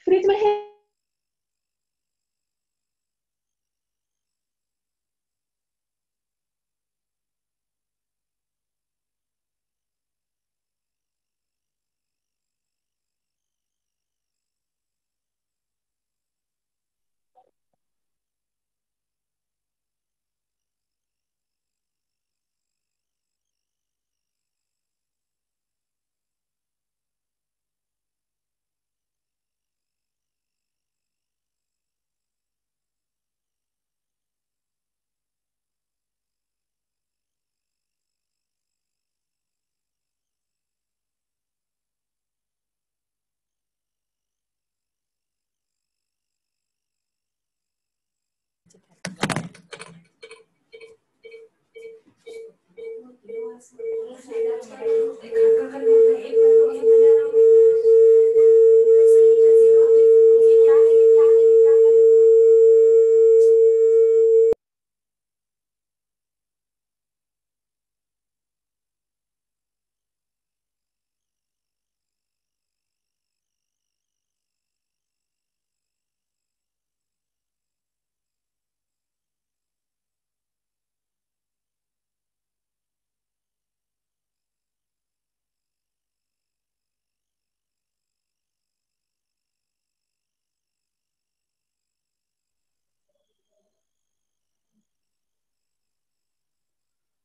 Fridge में है।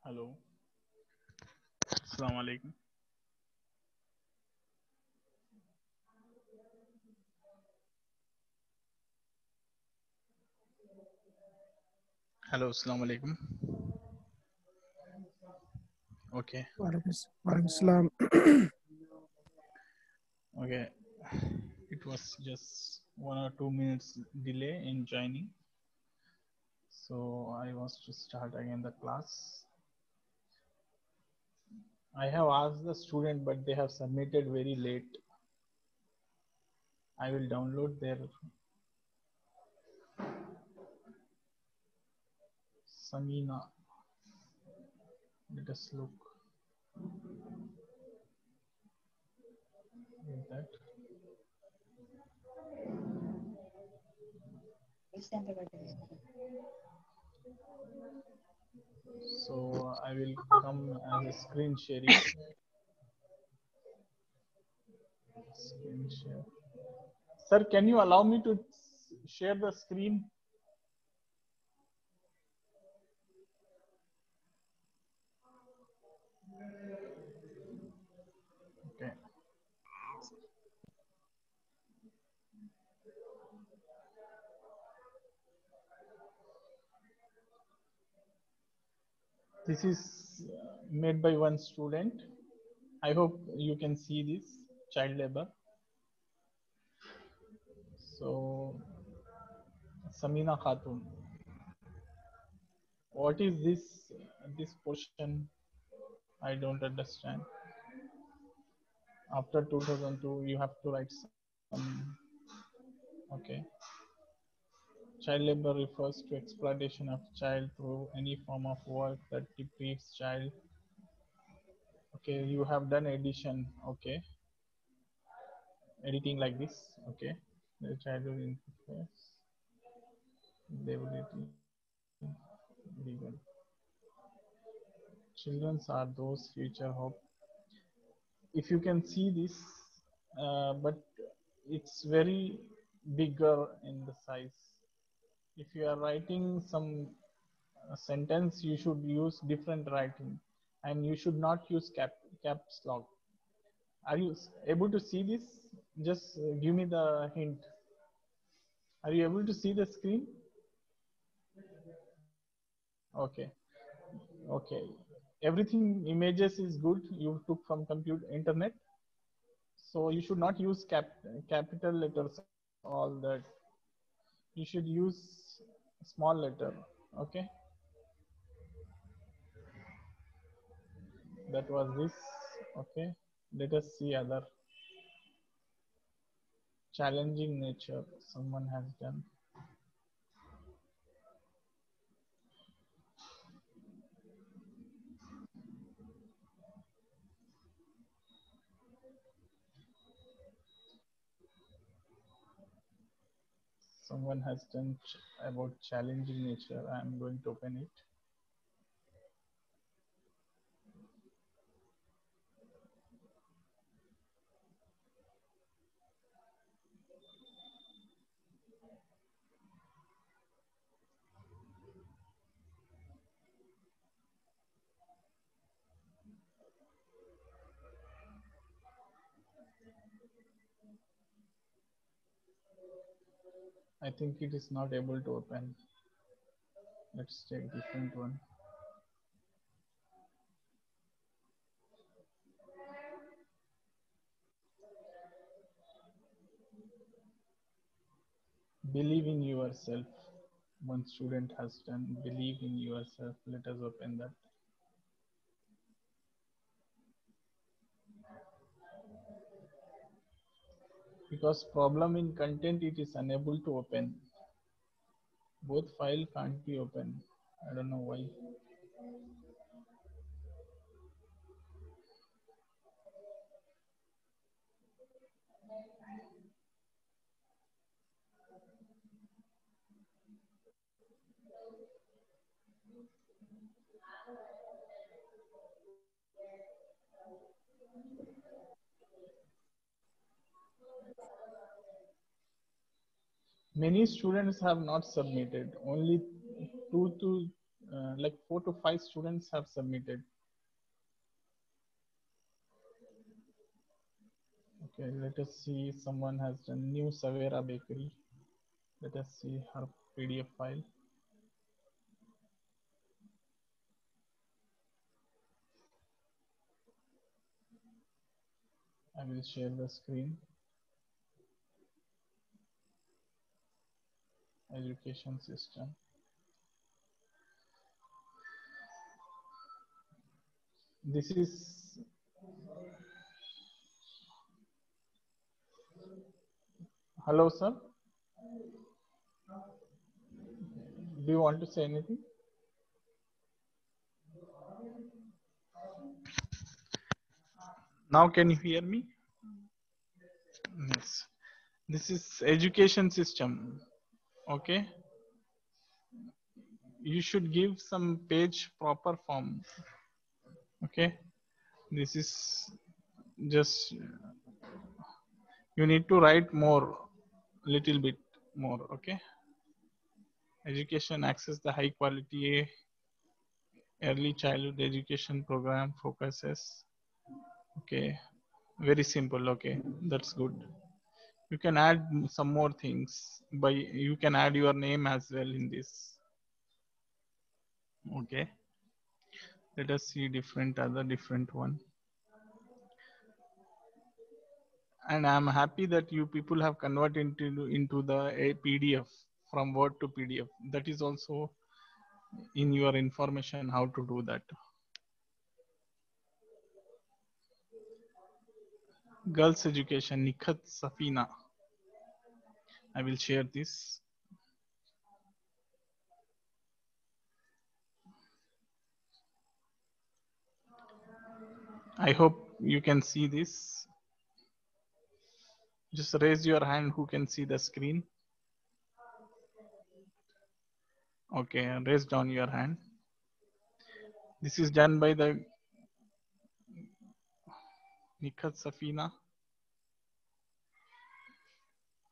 Hello, अस्सलाम वालेकुम। हेलो, अस्सलाम वालेकुम। Okay, Walaikum salam. okay. It was just 1 or 2 minutes delay in joining, so I was to start again the class. I have asked the student, but they have submitted very late. I will download their Samina. Let us look. Is that? So I will come as a screen sharing. Screen share. Sir, can you allow me to share the screen? Okay. This is made by one student. I hope you can see this child labor. So, Samina Khatun. What is this portion? I don't understand. After 2002, you have to write some. Okay. Child labor refers to exploitation of child through any form of work that deprives child. Okay, you have done addition. Okay, editing like this. Okay, the childhood interface, disability, legal. Children are those future hope. If you can see this, but it's very bigger in the size. If you are writing some sentence, you should use different writing, and you should not use caps lock. Are you able to see this? Just give me the hint. Are you able to see the screen? Okay. Okay. Everything images is good. You took from computer internet. So you should not use capital letters, all that. You should use small letter. Okay. That was this. Okay. Let us see other challenging nature someone has done. someone has done about challenging nature. I am going to open it. I think it is not able to open. Let's take different one. Believe in yourself. One student has done believe in yourself. Let us open that. Because problem in content, it is unable to open. Both file can't be open. I don't know why. Many students have not submitted. Only 4 to 5 students have submitted. Okay, let us see. Someone has done new Savera Bakery. Let us see her PDF file. I will share the screen. Education system. This is hello, sir. Do you want to say anything? Now, can you hear me? Yes. This is education system. Okay. You should give some page proper form. Okay. This is just you need to write more, little bit more. Okay. Education access the high quality early childhood education program focuses. Okay. Very simple. Okay. That's good. You can add some more things by you can add your name as well in this. Okay. Let us see other different one. And I'm happy that you people have converted into the PDF from Word to PDF. That is also in your information how to do that. Girls education, Nikhat Safina. I will share this. I hope you can see this. Just raise your hand who can see the screen. Okay, raise down your hand. This is done by the Nikhat Safina.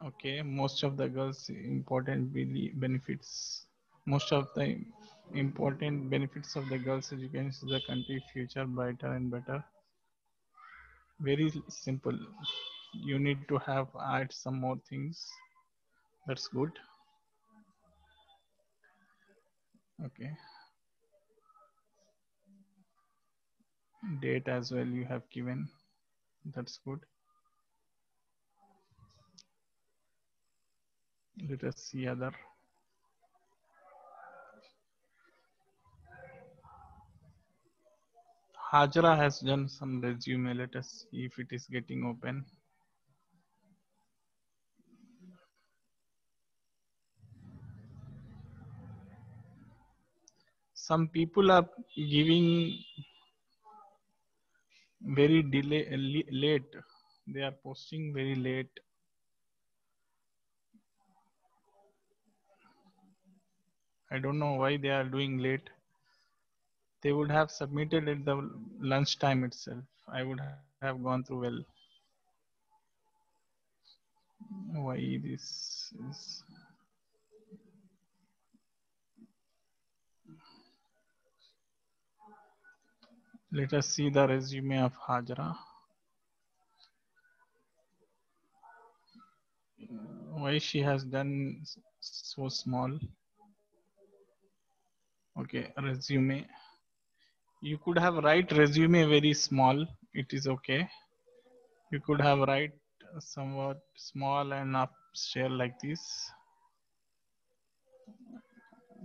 Okay, most of the girls important benefits. Most of the important benefits of the girls education is the country future brighter and better. Very simple. You need to have add some more things. That's good. Okay. Date as well you have given. That's good. Let us see other. Hajra has done some resume. Let us see if it is getting open. Some people are giving very late. They are posting very late. I don't know why they are doing late. They would have submitted at the lunchtime itself. I would have gone through well. Why this is. Let us see the resume of Hajra. Why she has done so small? Okay, resume. You could have write resume very small. It is okay. You could have write somewhat small and up share like this.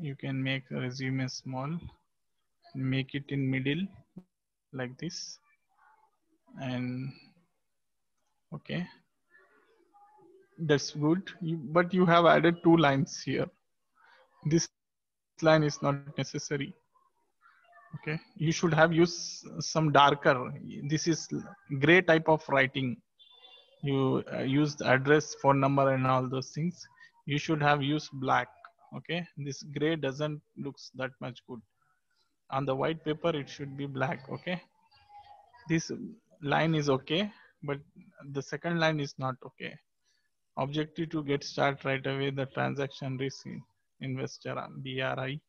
You can make a resume small, make it in middle like this, and okay, that's good. But you have added 2 lines here. This line is not necessary. Okay, you should have used some darker. This is gray type of writing. You used address, phone number, and all those things. You should have used black. Okay, this gray doesn't looks that much good. On the white paper, it should be black. Okay, this line is okay, but the second line is not okay. Objective to get start right away. The transaction risk investor BRI.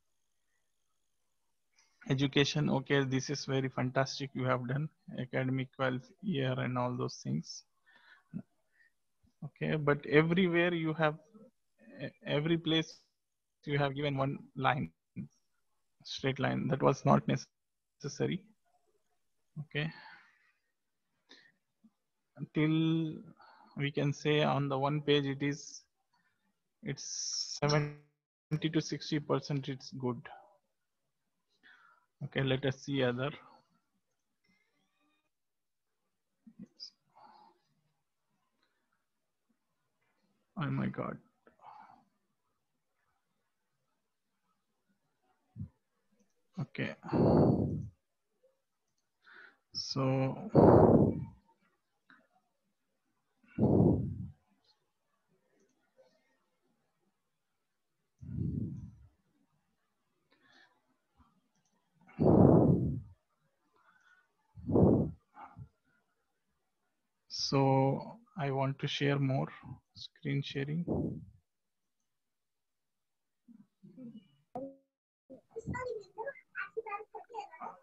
Education, okay, this is very fantastic. You have done academic 12th year and all those things. Okay, but everywhere you have, every place you have given one line, straight line. That was not necessary. Okay, until we can say on the one page it's 70 to 60% it's good. Okay, let us see other. Oh my god. Okay, so so I want to share more screen sharing.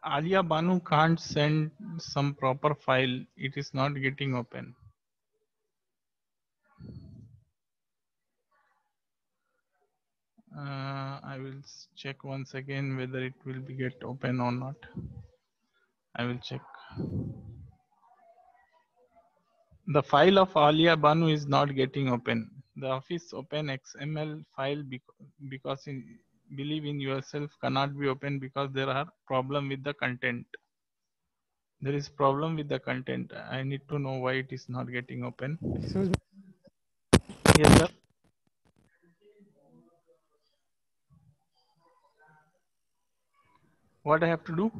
Alia Banu can't send some proper file. It is not getting open. I will check once again whether it will be get open or not. I will check. The file of Alia Banu is not getting open. The Office Open XML file because believe in yourself cannot be open because there are problem with the content. There is problem with the content. I need to know why it is not getting open. Excuse me. Yes, sir. What I have to do?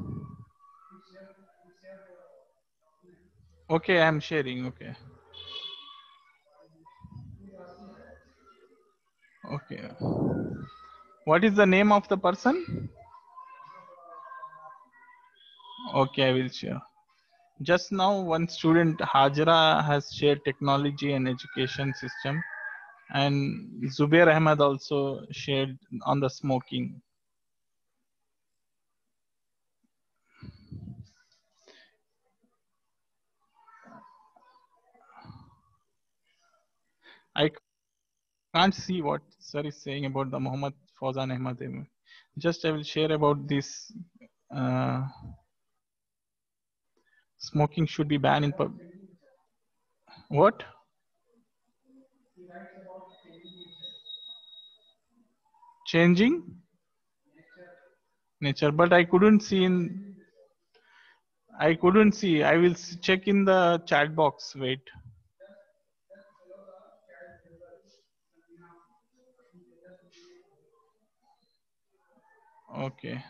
Okay, I am sharing. Okay. Okay. What is the name of the person? Okay, I will share. Just now, one student, Hajra, has shared technology and education system, and Zubair Ahmad also shared on the smoking. I can't see what sir is saying about the Muhammad Fawzan Ahmad. Just I will share about this. Uh, Smoking should be banned in public. What? Changing nature, but I couldn't see in. I couldn't see. I will check in the chat box. Wait. Okay.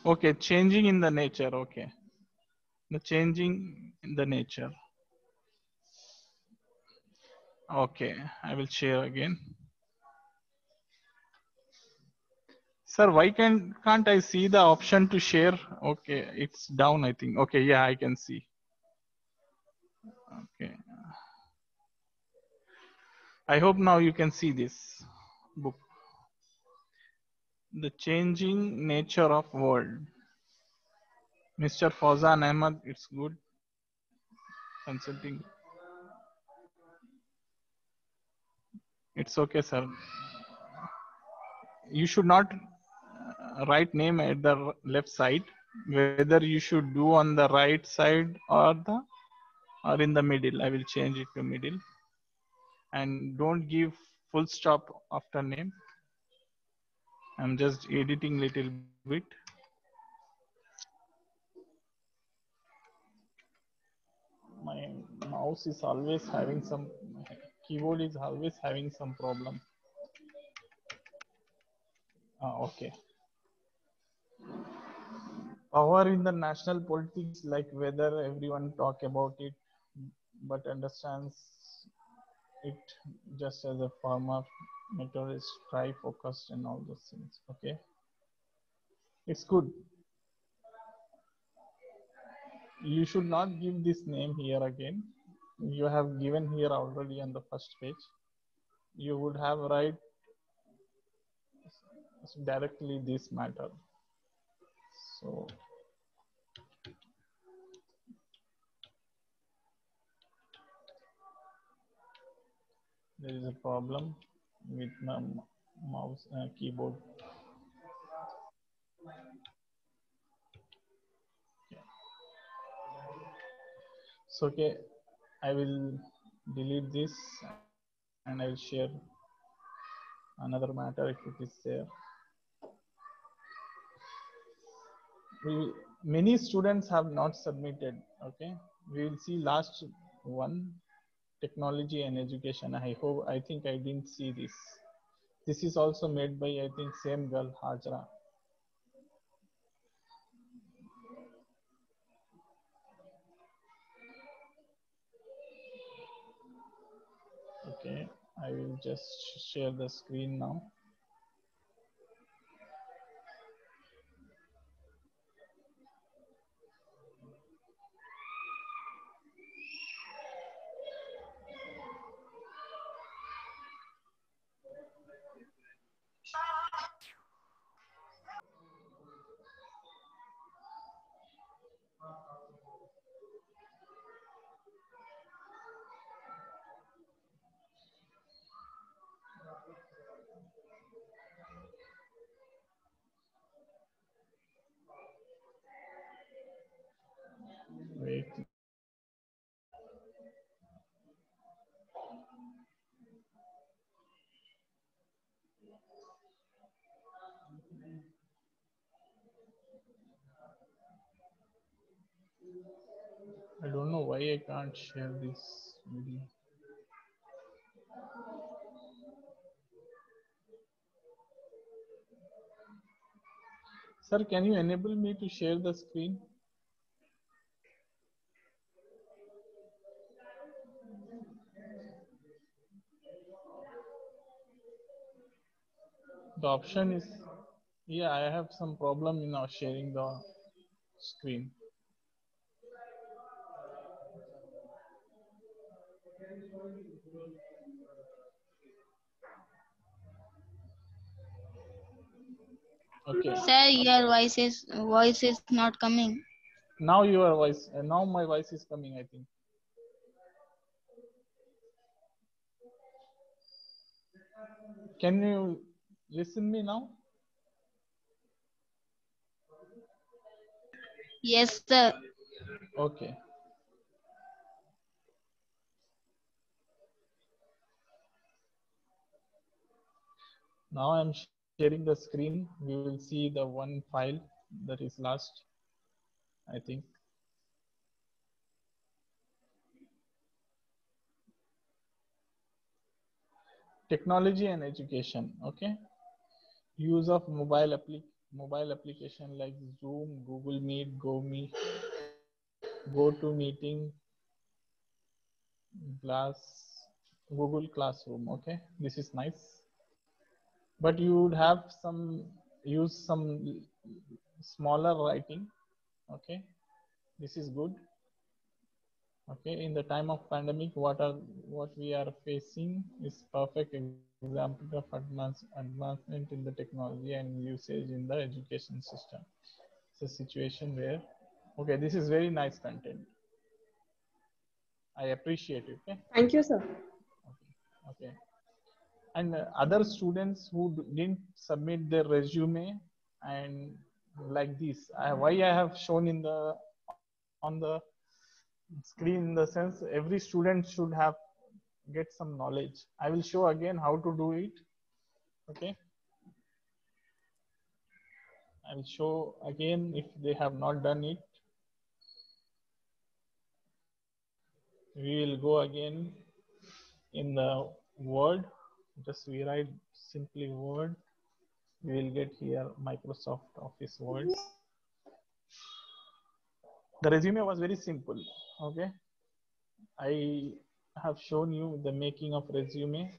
Okay, changing in the nature. Okay. The changing in the nature. Okay, I will share again. Sir, why can't I see the option to share? Okay, it's down, I think. Okay, yeah, I can see. Okay. I hope now you can see this book. The changing nature of world. Mr. Fauzan Ahmad, it's good. Consulting. It's okay, sir. You should not write name at the left side. Whether you should do on the right side or in the middle. I will change it to middle. And don't give full stop after name. I'm just editing little bit. My mouse is always having some, keyboard is always having some problem. Okay. Power in the national politics, like whether everyone talk about it, but understands it just as a farmer, methodist, try focused and all those things. Okay. It's good. You should not give this name here again. You have given here already on the first page. You would have write directly this matter. So there is a problem with my mouse keyboard. So okay, I will delete this and I will share another matter if it is there. Many students have not submitted. Okay, we will see last one, technology and education. I think I didn't see this. This is also made by, I think, same girl, Hajra. Okay, I will just share the screen now. Wait. I don't know why I can't share this video. Sir, can you enable me to share the screen? The option is, yeah, I have some problem in now sharing the screen. Okay. Sir, your voice is not coming. Now your voice, now my voice is coming, I think. Can you listen me now? Yes, sir. Okay. Now I'm sharing the screen. We will see the one file that is last, I think. Technology and education. Okay. Use of mobile application like Zoom, Google Meet, GoMeet, go to meeting, class, Google Classroom. Okay, this is nice, but you would have some use some smaller writing. Okay, this is good. Okay, in the time of pandemic, what we are facing is perfect example of advancement in the technology and usage in the education system. It's a situation where, okay, this is very nice content. I appreciate it. Okay. Thank you, sir. Okay. And other students who didn't submit their resume and like this, why I have shown in the on the screen, in the sense every student should have get some knowledge. I will show again how to do it. Okay, I will show again if they have not done it. We will go again in the Word. Just we write simply Word. We will get here Microsoft Office Word. The resume was very simple. Okay, I have shown you the making of resume.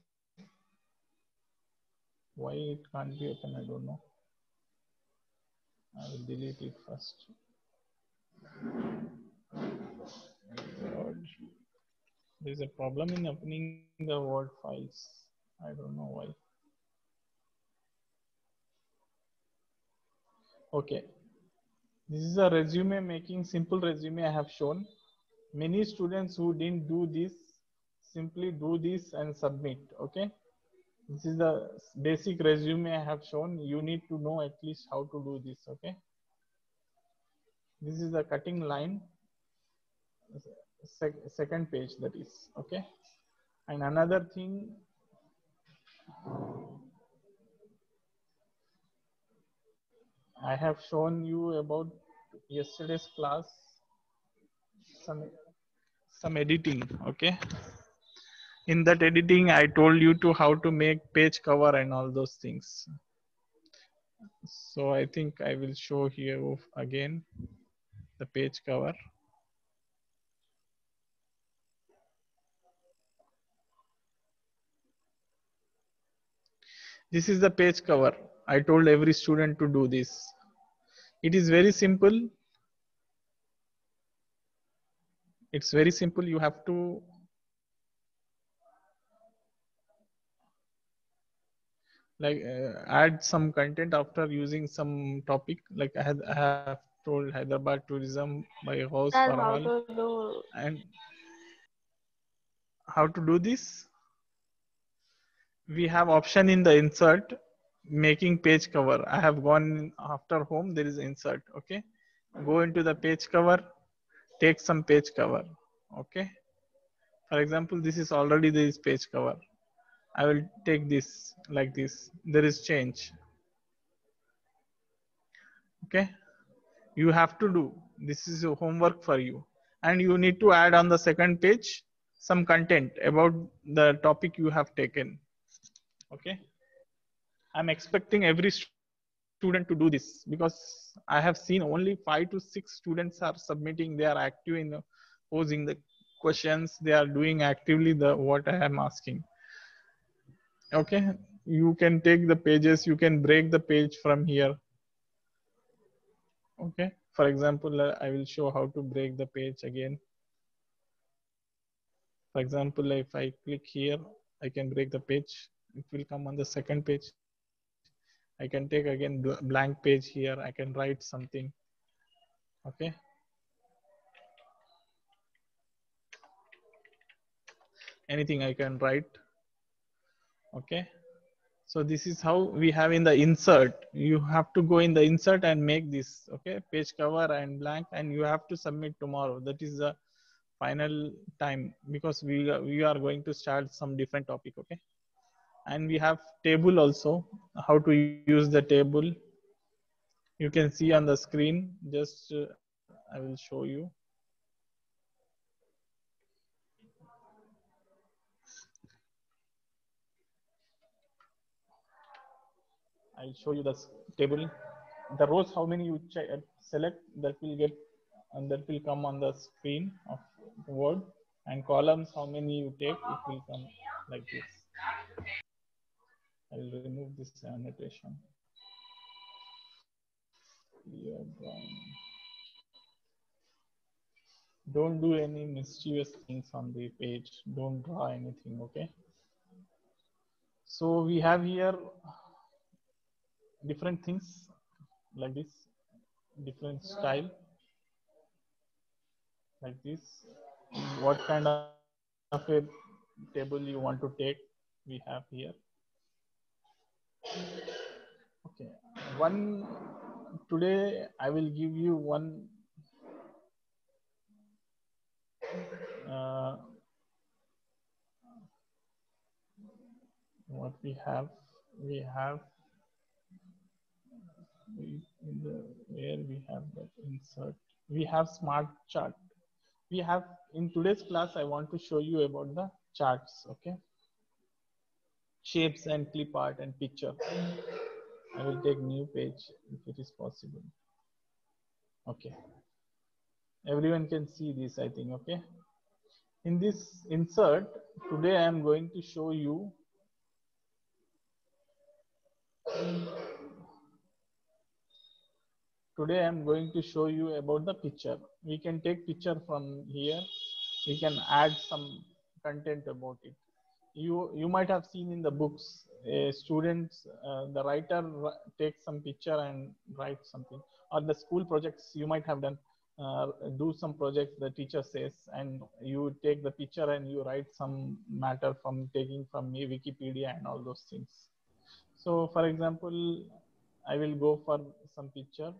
Why it can't be open, I don't know. I will delete it first. There's a problem in opening the Word files. I don't know why. Okay, this is a resume making, simple resume I have shown. Many students who didn't do this, simply do this and submit. Okay, this is the basic resume I have shown. You need to know at least how to do this. Okay, this is the cutting line, second page, that is. Okay, and another thing, I have shown you about yesterday's class, some editing. Okay, in that editing I told you to how to make page cover and all those things. So I think I will show here again the page cover. This is the page cover. I told every student to do this. It is very simple. It's very simple. You have to like add some content after using some topic. Like I have told Hyderabad tourism by host Sir, how Farhal. to do? And how to do this? We have option in the insert, making page cover. I have gone after home, there is insert. Okay, go into the page cover, take some page cover. Okay, for example, this is already this page cover. I will take this like this. There is change. Okay, you have to do this, is your homework for you, and you need to add on the second page some content about the topic you have taken. Okay, I'm expecting every student to do this, because I have seen only 5 to 6 students are submitting. They are active in posing the questions. They are doing actively the what I am asking. Okay, you can take the pages, you can break the page from here. Okay, for example, I will show how to break the page again. For example, if I click here, I can break the page. It will come on the second page. I can take again blank page here. I can write something. Okay, anything I can write. Okay, so this is how we have in the insert. You have to go in the insert and make this. Okay, page cover and blank, and you have to submit tomorrow. That is the final time, because we are going to start some different topic. Okay, and we have table also, how to use the table. You can see on the screen. Just I will show you. I'll show you the table. The rows, how many you select, that will get and that will come on the screen of Word, and columns, how many you take, it will come like this. I will remove this annotation. Clear drawing. Don't do any mischievous things on the page. Don't draw anything, okay? So we have here different things like this, different style like this. What kind of a table you want to take, we have here. Okay, today I will give you one what we have where we have that insert, we have smart chart. We have in today's class, I want to show you about the charts, okay? Shapes and clip art and picture. I will take new page if it is possible. Okay, everyone can see this, I think. Okay, in this insert today I am going to show you about the picture. We can take picture from here, we can add some content about it. You might have seen in the books, students, the writer takes some picture and writes something, or the school projects you might have done, do some projects the teacher says, and you take the picture and you write some matter from taking from Wikipedia and all those things. So for example, I will go for some picture.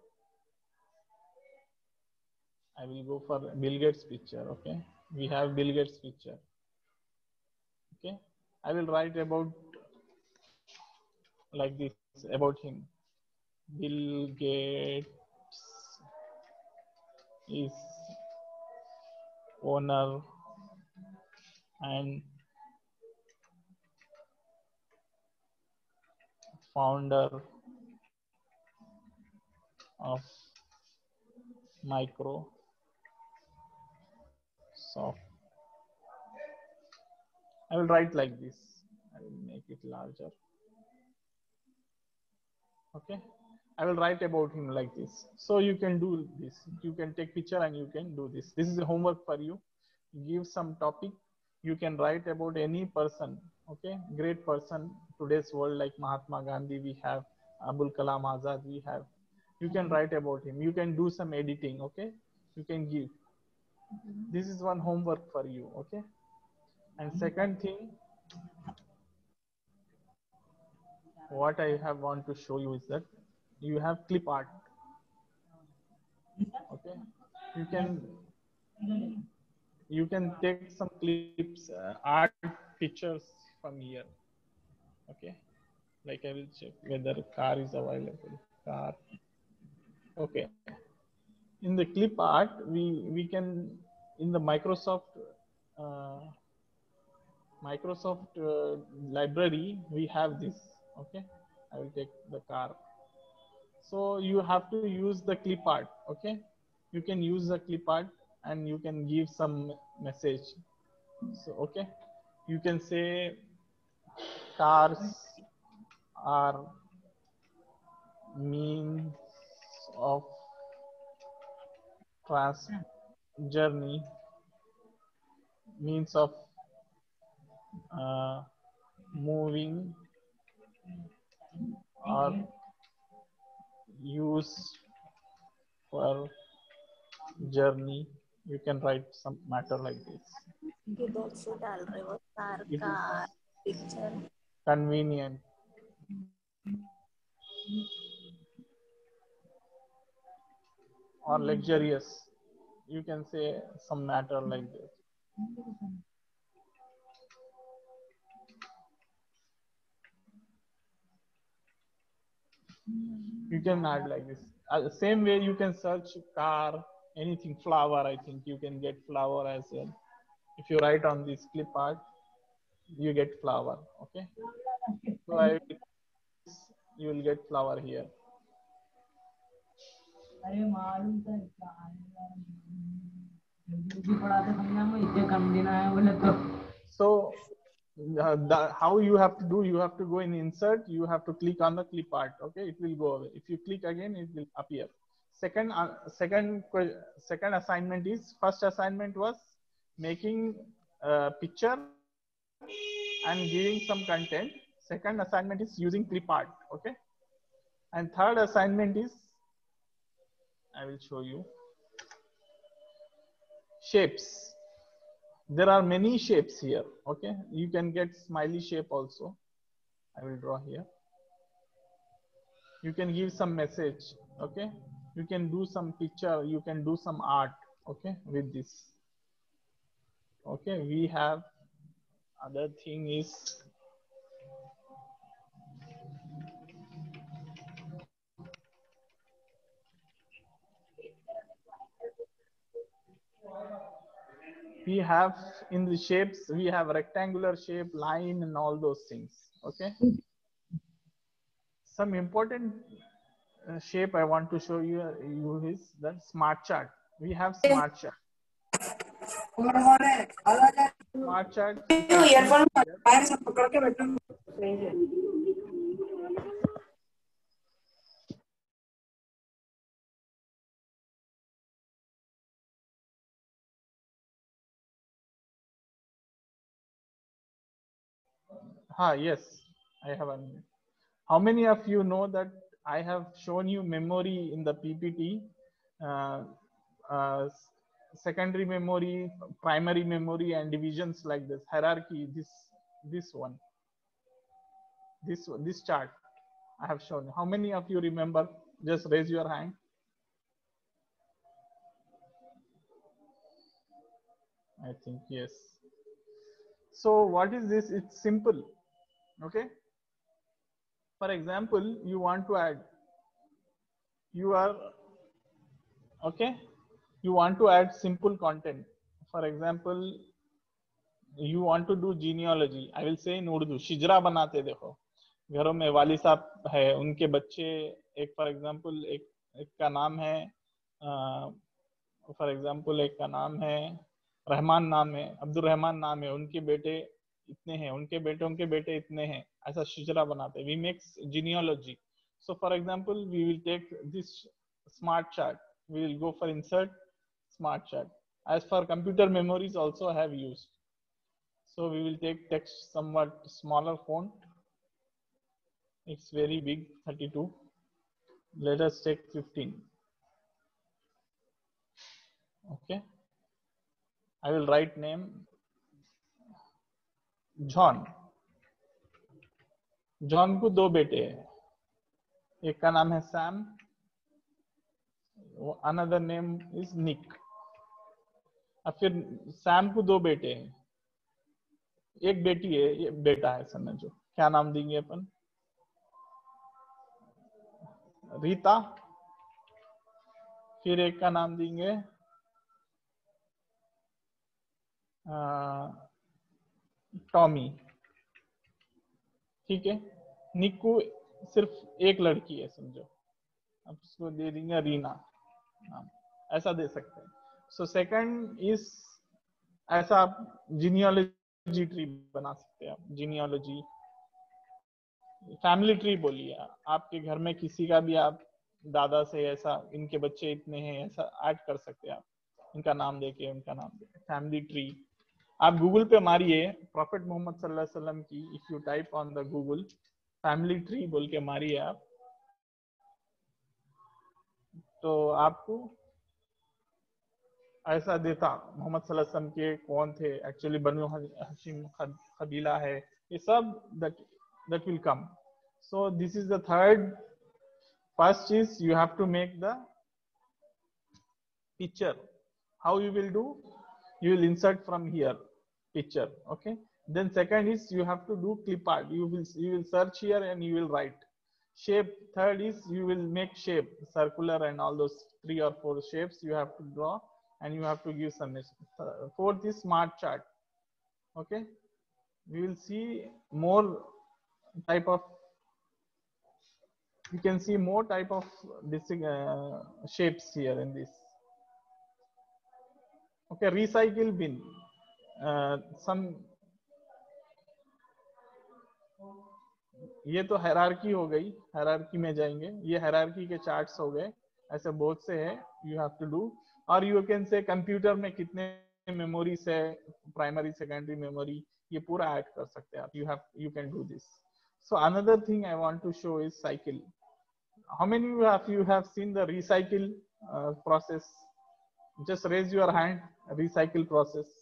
I will go for Bill Gates picture. Okay, we have Bill Gates picture. Okay, I will write about like this about him. Bill Gates is owner and founder of Microsoft. I will write like this. I will make it larger. Okay, I will write about him like this. So you can do this. You can take picture and you can do this. This is a homework for you. Give some topic. You can write about any person. Okay, great person today's world, like Mahatma Gandhi. We have Abul Kalam Azad. We have. You can write about him. You can do some editing. Okay, you can give. This is one homework for you. Okay, and second thing, what I have want to show you is that you have clip art. Okay, you can take some clips, art pictures from here. Okay, like I will check whether car is available. Car. Okay, in the clip art we can, in the Microsoft library we have this. Okay, I will take the car. So you have to use the clip art. Okay, you can use the clip art and you can give some message. So okay, you can say cars are means of trans journey, means of moving or use for journey. You can write some matter like this. It is convenient or luxurious. You can say some matter like this. You can add like this. Same way you can search car, anything, flower. I think you can get flower as well. If you write on this clip art, you get flower. Okay, so you will get flower here. अरे मालूम था इसका आएगा जल्दी पढ़ा था समझा मैं इतने कम दिन आया बोले तो So how you have to do, you have to go in insert, you have to click on the clip art. Okay, it will go away. If you click again, it will appear. Second assignment is, first assignment was making a picture and giving some content. Second assignment is using clip art. Okay, and third assignment is, I will show you, shapes. There are many shapes here. Okay, you can get smiley shape also. I will draw here. You can give some message. Okay, you can do some picture, you can do some art. Okay, with this. Okay, we have other thing is, we have in the shapes, we have rectangular shape, line, and all those things. Okay, some important shape I want to show you is that smart chart. We have smart chart. Smart chart, if you see here, yes, I have unmuted. How many of you know that I have shown you memory in the PPT, uh, uh, secondary memory, primary memory, and divisions like this, hierarchy, this one, this chart I have shown. How many of you remember? Just raise your hand. I think yes. So what is this? It's simple. Okay. For example, you want to add, you are, okay, you want to add simple content. For example, you want to do genealogy. I will say in Urdu, शिजरा बनाते देखो, घरों में वाली साहब है, उनके बच्चे, एक फॉर एग्जांपल एक का नाम है, फॉर एग्जांपल एक का नाम है रहमान, नाम है अब्दुल रहमान, नाम है, उनके बेटे इतने हैं, उनके बेटे इतने हैं, ऐसा शिजरा बनाते. We make genealogy. So for example, we will take this smart chart. We will go for insert smart chart. As for computer memories also I have used. So we will take text somewhat smaller font. It's very big, 32. Let us take 15. Okay. I will write name John. John को दो बेटे हैं, एक का नाम है Sam, another name is निक. अब फिर सैम को दो बेटे हैं, एक बेटी है, ये बेटा है, समझो क्या नाम देंगे अपन? रीता. फिर एक का नाम देंगे टॉमी. ठीक है. निक को सिर्फ एक लड़की है समझो, अब उसको दे देंगे रीना नाम, ऐसा दे सकते हैं. सो सेकंड इज, ऐसा आप जीनियोलॉजी ट्री बना सकते हैं. आप जीनियोलॉजी, फैमिली ट्री बोलिए, आपके घर में किसी का भी आप दादा से ऐसा, इनके बच्चे इतने हैं, ऐसा ऐड कर सकते हैं आप, इनका नाम देके उनका नाम देके, फैमिली ट्री. आप गूगल पे मारिए प्रॉफेट मोहम्मद सल्लल्लाहु अलैहि वसल्लम की, if you type on the Google family tree बोल के मारिए आप, तो आपको ऐसा देता मोहम्मद सल्लल्लाहु अलैहि वसल्लम के कौन थे, एक्चुअली बनु हशीम कबीला है, ये सब that will come. So this is the third. First is you have to make the picture. How you will do? You will insert from here picture. Okay. Then second is you have to do clip art. You will search here and you will write shape. Third is you will make shape, circular and all those 3 or 4 shapes you have to draw, and you have to give some. Fourth is smart chart. Okay. We will see more type of You can see more type of this shapes here in this. Okay, recycle bin. Some ये तो hierarchy हो गई, hierarchy में जाएंगे, ये hierarchy के charts हो गए, ऐसे बहुत से है यू हैव टू डू. और यू कैन से कंप्यूटर में कितने मेमोरीज है, प्राइमरी सेकेंडरी मेमोरी, ये पूरा ऐड कर सकते हैं आप. You can do this. So another thing I want to show is cycle. How many of you have seen the recycle process? Just raise your hand. Recycle process.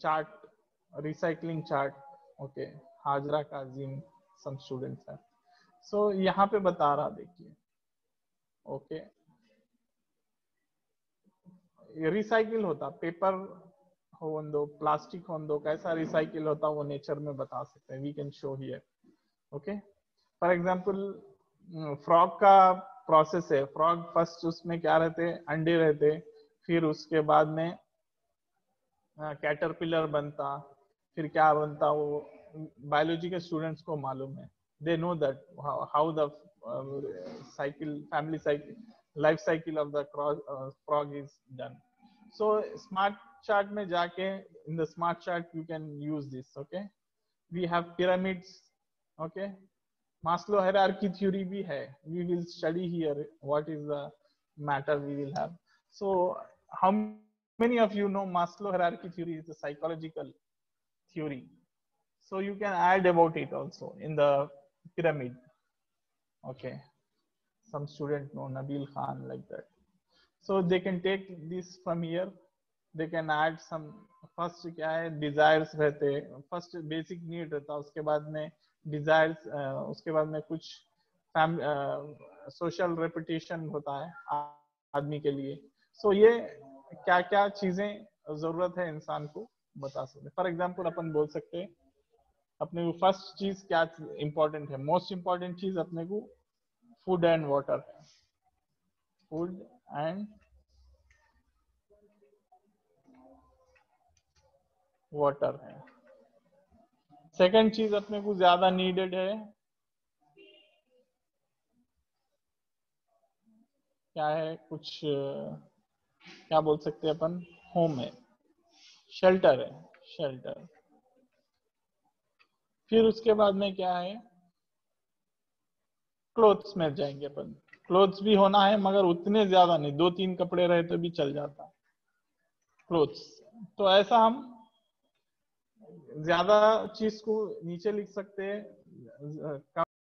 Chart, recycling chart. Okay. Hajra Kazim, some students have. So यहाँ पे बता रहा देखिए. Okay. Recycle होता, paper हो दो, plastic हो दो, कैसा रिसाइकिल होता वो नेचर में बता सकते हैं. We can show here. Okay. For example frog का प्रोसेस है. फ्रॉग फर्स्ट उसमें क्या रहते, अंडे रहते, फिर उसके बाद में कैटरपिलर बनता, फिर क्या बनता वो बायोलॉजी के स्टूडेंट्स को मालूम है. They know that how the cycle, family cycle, life cycle of the frog is done. So smart chart में जाके in the smart chart you can use this. Okay. We have pyramids. Okay. Maslow hierarchy theory भी है. We will study here what is the matter we will have. So how many of you know Maslow hierarchy theory is a psychological theory? So you can add about it also in the pyramid. Okay. Some student know Nabil Khan like that. So they can take this from here. They can add some. First क्या है, desires रहते, first basic need रहता, उसके बाद में desires, उसके बाद में कुछ सोशल रेपुटेशन होता है आदमी के लिए. सो ये क्या क्या चीजें जरूरत है इंसान को बता सकते. फॉर एग्जांपल अपन बोल सकते हैं अपने को फर्स्ट चीज क्या इंपॉर्टेंट है, मोस्ट इंपॉर्टेंट चीज अपने को फूड एंड वाटर है. फूड एंड वाटर है. सेकेंड चीज अपने को ज्यादा नीडेड है, क्या है, कुछ क्या बोल सकते हैं अपन, होम है, शेल्टर है, शेल्टर. फिर उसके बाद में क्या है, क्लोथ्स में जाएंगे अपन. क्लोथ्स भी होना है मगर उतने ज्यादा नहीं, 2-3 कपड़े रहे तो भी चल जाता क्लोथ्स. तो ऐसा हम ज्यादा चीज को नीचे लिख सकते हैं,